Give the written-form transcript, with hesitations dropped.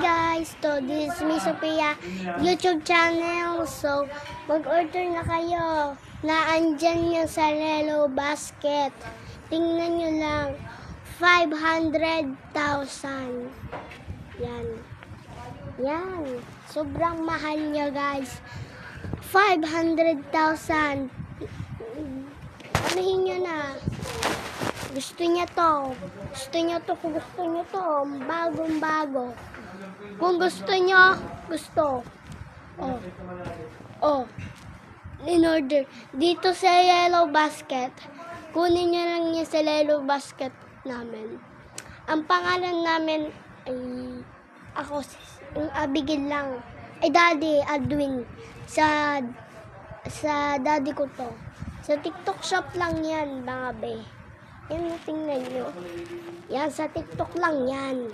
guys, this is me Sophia YouTube channel. So, mag-order na kayo na andyan yung sa Lelo Basket. Tingnan nyo lang, 500,000. Yan. Sobrang mahal niya guys. 500,000. Anuhin nyo na. Gusto niya to. Kung gusto niyo to. Bagong-bago. Kung gusto niyo, gusto. In order. Dito sa Yellow Basket. Kunin niyo lang niya sa Yellow Basket namin. Ang pangalan namin ay ako, yung Abigail lang. Ay Daddy, Adwin. Sa daddy ko to. Sa TikTok shop lang yan, mga be. Yan, tingnan nyo. Yan, sa TikTok lang yan.